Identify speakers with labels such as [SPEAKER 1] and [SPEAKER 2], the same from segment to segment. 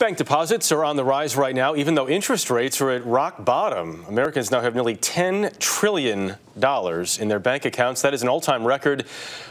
[SPEAKER 1] Bank deposits are on the rise right now, even though interest rates are at rock bottom. Americans now have nearly $10 trillion in their bank accounts. That is an all-time record,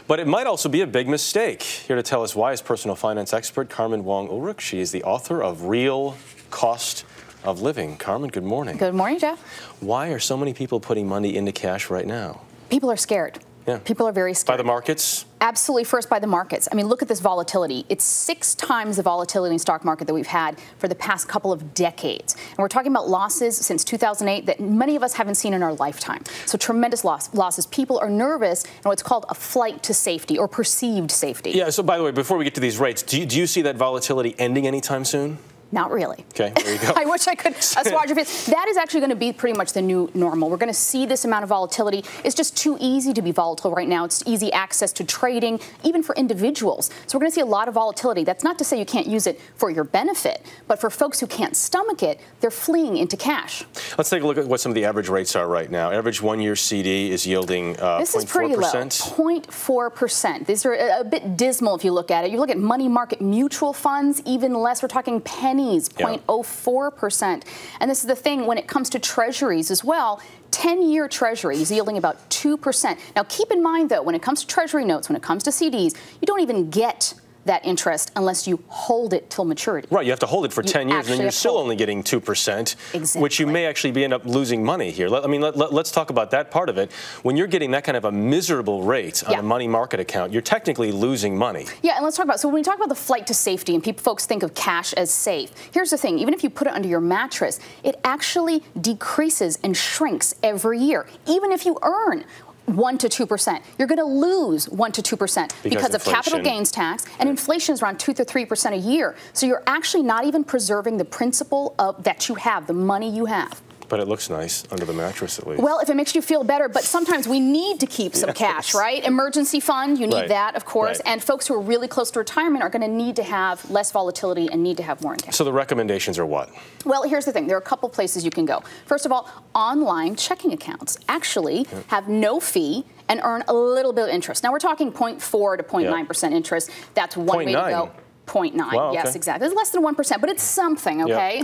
[SPEAKER 1] but it might also be a big mistake. Here to tell us why is personal finance expert Carmen Wong Ulrich. She is the author of Real Cost of Living. Carmen, good morning.
[SPEAKER 2] Good morning, Jeff.
[SPEAKER 1] Why are so many people putting money into cash right now?
[SPEAKER 2] People are scared.
[SPEAKER 1] Yeah.
[SPEAKER 2] People are very scared.
[SPEAKER 1] By the markets?
[SPEAKER 2] Absolutely. First, by the markets. I mean, look at this volatility. It's 6 times the volatility in the stock market that we've had for the past couple of decades. And we're talking about losses since 2008 that many of us haven't seen in our lifetime. So tremendous losses. People are nervous in what's called a flight to safety or perceived safety.
[SPEAKER 1] Yeah, so by the way, before we get to these rates, do you see that volatility ending anytime soon?
[SPEAKER 2] Not really.
[SPEAKER 1] Okay, there you go.
[SPEAKER 2] I wish I could assuage your face. That is actually going to be pretty much the new normal. We're going to see this amount of volatility. It's just too easy to be volatile right now. It's easy access to trading, even for individuals. So we're going to see a lot of volatility. That's not to say you can't use it for your benefit, but for folks who can't stomach it, they're fleeing into cash.
[SPEAKER 1] Let's take a look at what some of the average rates are right now. Average one-year CD is yielding 0.4%.
[SPEAKER 2] This is pretty low, 0.4%. These are a bit dismal if you look at it. You look at money market mutual funds, even less. We're talking pennies, 0.04%. And this is the thing when it comes to treasuries as well. 10-year treasuries yielding about 2%. Now, keep in mind, though, when it comes to treasury notes, when it comes to CDs, you don't even get that interest unless you hold it till maturity.
[SPEAKER 1] Right, you have to hold it for 10 years, and then you're still only getting 2%,
[SPEAKER 2] exactly.
[SPEAKER 1] Which you may actually end up losing money here. Let's talk about that part of it. When you're getting that kind of a miserable rate on a money market account, you're technically losing money.
[SPEAKER 2] Yeah, and let's talk about, so when we talk about the flight to safety, and folks think of cash as safe, here's the thing, even if you put it under your mattress, it actually decreases and shrinks every year, even if you earn 1 to 2%. You're going to lose 1 to 2% because of capital gains tax, and inflation is around 2 to 3% a year. So you're actually not even preserving the principle that you have, the money you have.
[SPEAKER 1] But it looks nice under the mattress, at least.
[SPEAKER 2] Well, if it makes you feel better, but sometimes we need to keep some cash, right? Emergency fund, you need that, of course. And folks who are really close to retirement are going to need to have less volatility and need to have more in cash.
[SPEAKER 1] So the recommendations are what?
[SPEAKER 2] Well, here's the thing. There are a couple places you can go. First of all, online checking accounts actually have no fee and earn a little bit of interest. Now, we're talking 0.4 to 0.9% interest. That's one way to go. 0.9,
[SPEAKER 1] wow,
[SPEAKER 2] yes, exactly. It's less than 1%, but it's something, okay?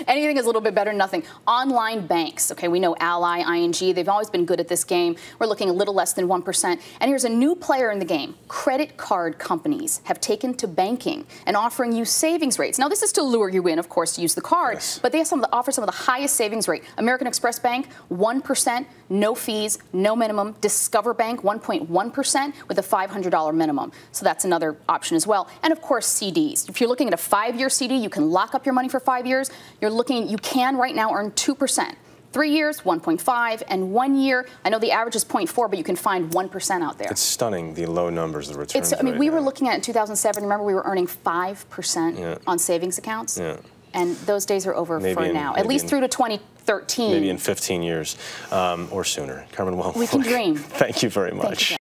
[SPEAKER 2] Anything is a little bit better than nothing. Online banks, okay, we know Ally, ING, they've always been good at this game. We're looking a little less than 1%. And here's a new player in the game. Credit card companies have taken to banking and offering you savings rates. Now, this is to lure you in, of course, to use the card, but they offer some of the highest savings rate. American Express Bank, 1%, no fees, no minimum. Discover Bank, 1.1% with a $500 minimum. So that's another option as well. And of course, CDs. If you're looking at a 5-year CD, you can lock up your money for 5 years. You can right now earn 2%. 3 years, 1.5, and 1 year, I know the average is 0.4, but you can find 1% out there.
[SPEAKER 1] It's stunning, the low numbers, the returns.
[SPEAKER 2] I mean, we were looking at in 2007, remember we were earning 5% on savings accounts? Yeah. And those days are over for now, at least through to 2013.
[SPEAKER 1] Maybe in 15 years or sooner. Carmen Wong.
[SPEAKER 2] We can dream.
[SPEAKER 1] Thank you very much.